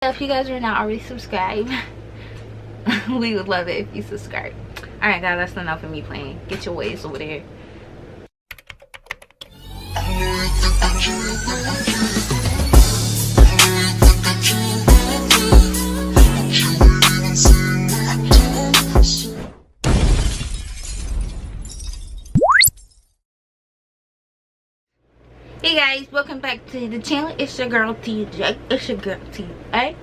If you guys are not already subscribed, we would love it if you subscribe. Alright guys, that's enough of me playing. Get your ways over there. Hey guys, welcome back to the channel. It's your girl Tei Jae. It's your girl Tei Jae.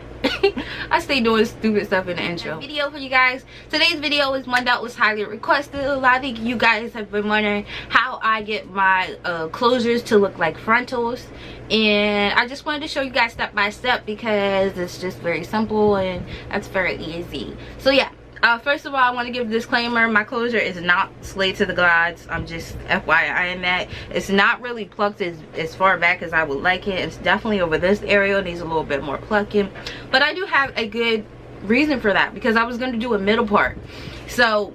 I stay doing stupid stuff in the intro. Video for you guys. Today's video is one that was highly requested. A lot of you guys have been wondering how I get my closures to look like frontals, and I just wanted to show you guys step by step because it's just very simple and that's very easy. So yeah. First of all, I want to give a disclaimer. My closure is not slayed to the gods. I'm just FYI in that. It's not really plucked as far back as I would like it. It's definitely over this area. It needs a little bit more plucking. But I do have a good reason for that, because I was going to do a middle part. So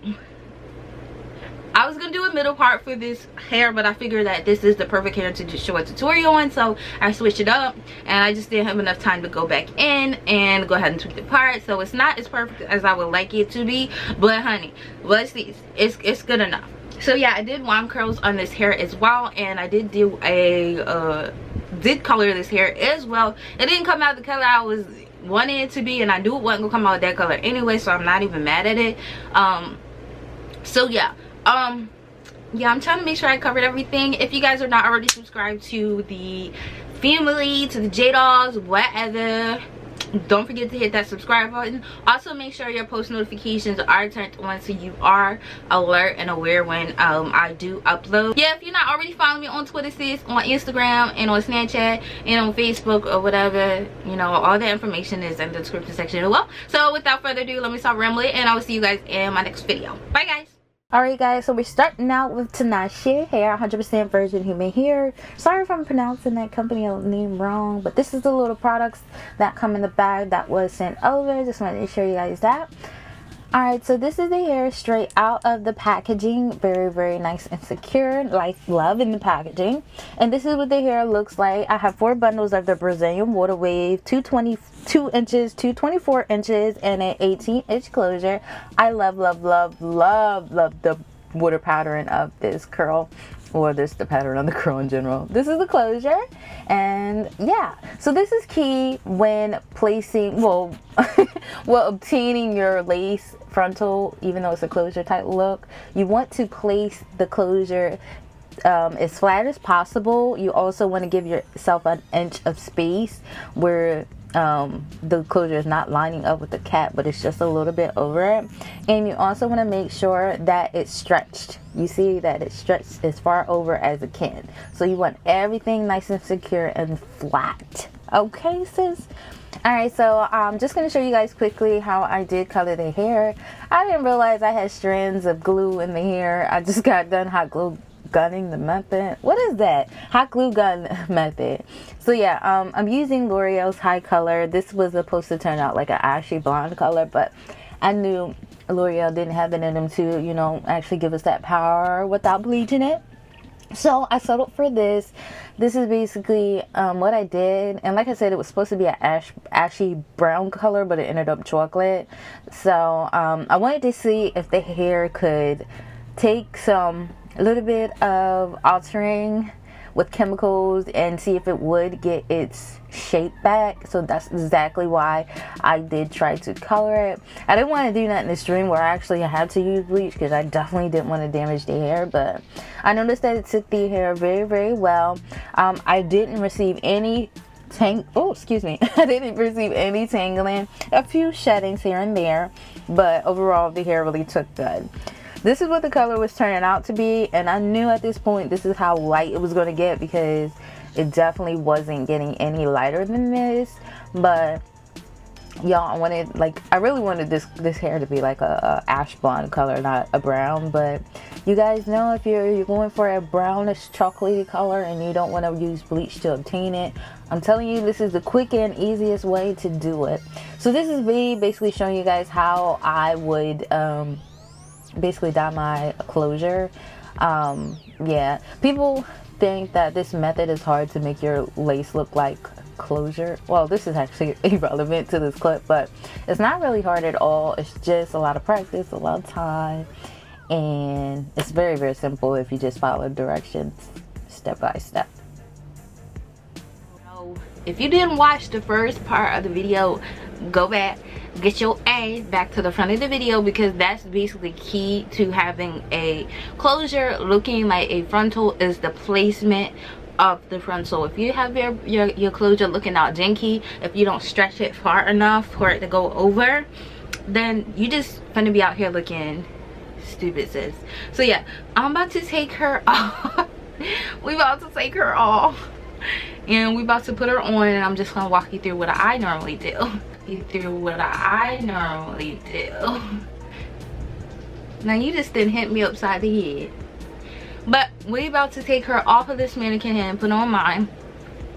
I was going to do a middle part for this hair, but I figured that this is the perfect hair to just show a tutorial on. So I switched it up, and I just didn't have enough time to go back in and go ahead and tweak the part. So it's not as perfect as I would like it to be, but honey, let's see, it's good enough. So yeah, I did wand curls on this hair as well, and I did do a did color this hair as well. It didn't come out the color I was wanting it to be, and I knew it wasn't gonna come out that color anyway, so I'm not even mad at it. So yeah, yeah, I'm trying to make sure I covered everything. If you guys are not already subscribed to the family, to the J dolls, whatever, don't forget to hit that subscribe button. Also, make sure your post notifications are turned on so you are alert and aware when I do upload. Yeah, if you're not already following me on Twitter, sis, on Instagram and on Snapchat and on Facebook or whatever, you know, all the information is in the description section as well. So without further ado, let me stop rambling, and I will see you guys in my next video. Bye guys. Alright guys, so we're starting out with Tinashe hair, 100% virgin human hair. Sorry if I'm pronouncing that company name wrong, but this is the little products that come in the bag that was sent over. Just wanted to show you guys that. Alright, so this is the hair straight out of the packaging. Very nice and secure. Like, love in the packaging. And this is what the hair looks like. I have 4 bundles of the Brazilian water wave, 222 inches, 224 inches, and an 18-inch closure. I love the water pattern of this curl, or the pattern on the curl in general. This is the closure, and yeah, so this is key when placing, well obtaining your lace frontal. Even though it's a closure type look, you want to place the closure as flat as possible. You also want to give yourself an inch of space where the closure is not lining up with the cap, but it's just a little bit over it. And you also want to make sure that it's stretched. You see that it's stretched as far over as it can. So you want everything nice and secure and flat. Okay, sis? Alright, so I'm just going to show you guys quickly how I did color the hair. I didn't realize I had strands of glue in the hair. I just got done hot glue gunning the method. What is that? Hot glue gun method. So yeah, I'm using L'Oreal's high color. This was supposed to turn out like an ashy blonde color, but I knew L'Oreal didn't have it in them to, you know, actually give us that power without bleaching it. So I settled for this. This is basically what I did, and like I said, it was supposed to be an ashy brown color, but it ended up chocolate. So I wanted to see if the hair could take a little bit of altering with chemicals and see if it would get its shape back. So that's exactly why I did try to color it. I didn't want to do that in extreme where I actually had to use bleach, because I definitely didn't want to damage the hair, but I noticed that it took the hair very well. I didn't receive any I didn't receive any tangling, a few sheddings here and there, but overall the hair really took good. This is what the color was turning out to be, and I knew at this point this is how light it was going to get, because it definitely wasn't getting any lighter than this. But y'all, I really wanted this hair to be like a ash blonde color, not a brown. But you guys know, if you're going for a brownish chocolatey color and you don't want to use bleach to obtain it, I'm telling you, this is the quick and easiest way to do it. So this is me basically showing you guys how I would basically dye my closure. Yeah, people think that this method is hard to make your lace look like closure. Well, this is actually irrelevant to this clip, but it's not really hard at all. It's just a lot of practice, a lot of time, and it's very, very simple if you just follow directions step by step. If you didn't watch the first part of the video, go back, get your ass back to the front of the video, because that's basically key to having a closure looking like a frontal, is the placement of the frontal. If you have your closure looking out janky, if you don't stretch it far enough for it to go over, then you just gonna be out here looking stupid, sis. So yeah, I'm about to take her off. We about to take her off, and we about to put her on, and I'm just gonna walk you through what I normally do. Now you just didn't hit me upside the head. But we about to take her off of this mannequin and put on mine.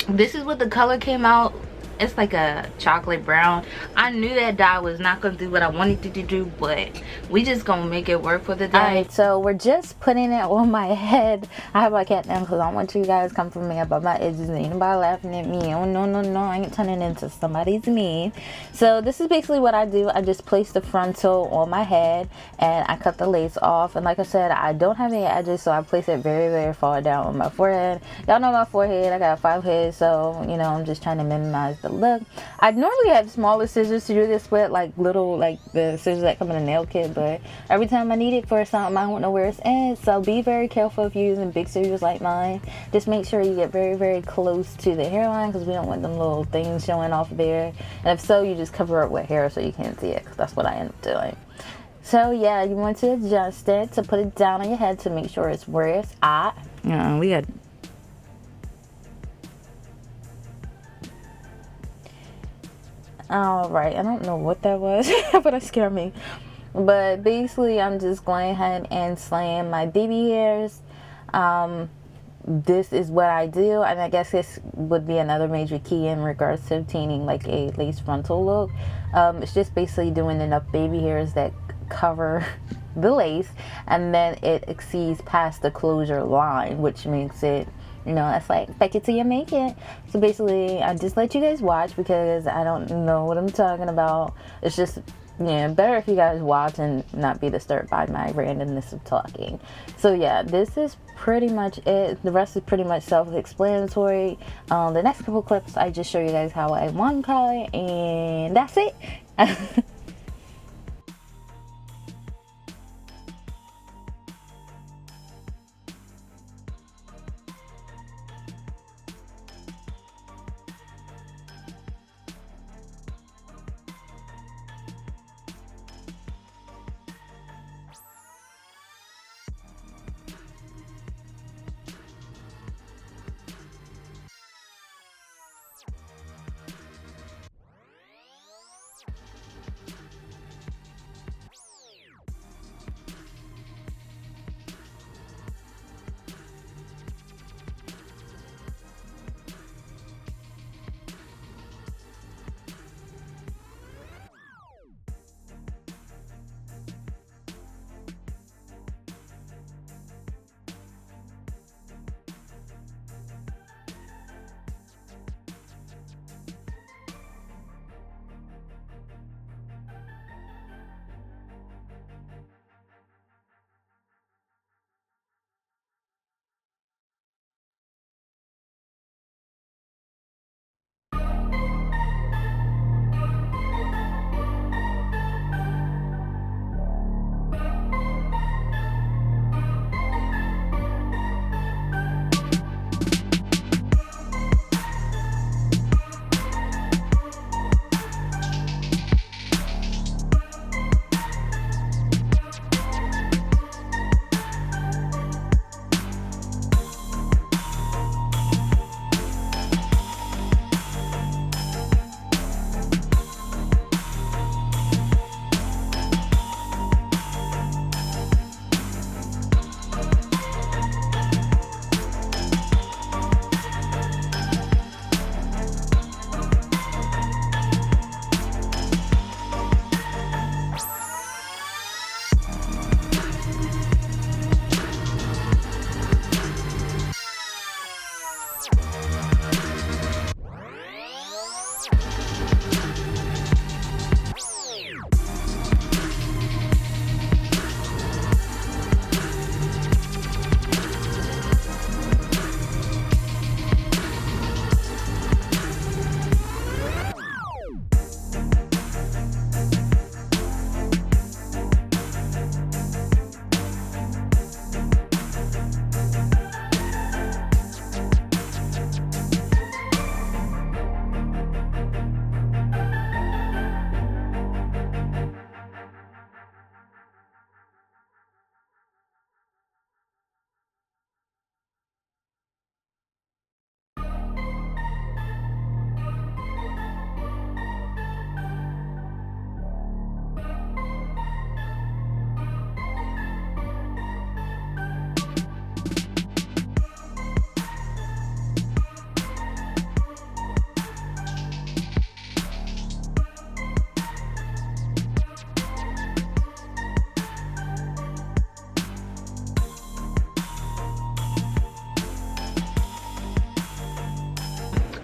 This is what the color came out. It's like a chocolate brown. I knew that dye was not gonna do what I wanted it to do, but we just gonna make it work for the day. Alright, so we're just putting it on my head. I have my cat down because I don't want you guys to come for me about my edges and anybody laughing at me. Oh no, no, no, I ain't turning into somebody's meme. So this is basically what I do. I just place the frontal on my head and I cut the lace off. And like I said, I don't have any edges, so I place it very, very far down on my forehead. Y'all know my forehead, I got 5 heads, so you know, I'm just trying to minimize the look. I normally have smaller scissors to do this with, like little, like the scissors that come in a nail kit, but every time I need it for something, I don't know where it's at. So be very careful if you're using big scissors like mine. Just make sure you get very, very close to the hairline, because we don't want them little things showing off there. And if so, you just cover it with hair so you can't see it, because that's what I end up doing. So yeah, you want to adjust it to put it down on your head to make sure it's where it's at. We got. Alright, I don't know what that was, but it scared me. But basically, I'm just going ahead and slaying my baby hairs. This is what I do, and I guess this would be another major key in regards to obtaining like a lace frontal look. It's just basically doing enough baby hairs that cover the lace, and then it exceeds past the closure line, which makes it, you know, it's like fake it till you make it. So basically, I just let you guys watch because I don't know what I'm talking about. It's just, yeah, better if you guys watch and not be disturbed by my randomness of talking. So yeah, this is pretty much it. The rest is pretty much self-explanatory. The next couple clips, I just show you guys how I one color, and that's it.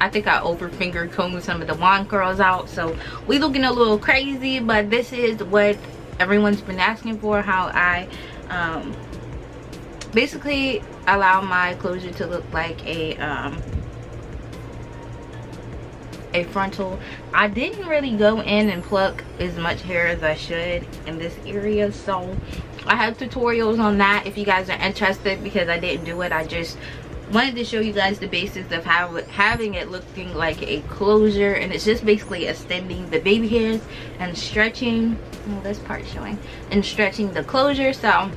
I think I over finger combed some of the wand curls out, so we looking a little crazy. But this is what everyone's been asking for, how I basically allow my closure to look like a frontal. I didn't really go in and pluck as much hair as I should in this area, so I have tutorials on that if you guys are interested, because I didn't do it. I just wanted to show you guys the basics of how having it looking like a closure, and it's just basically extending the baby hairs and stretching, oh, this part showing, and stretching the closure. So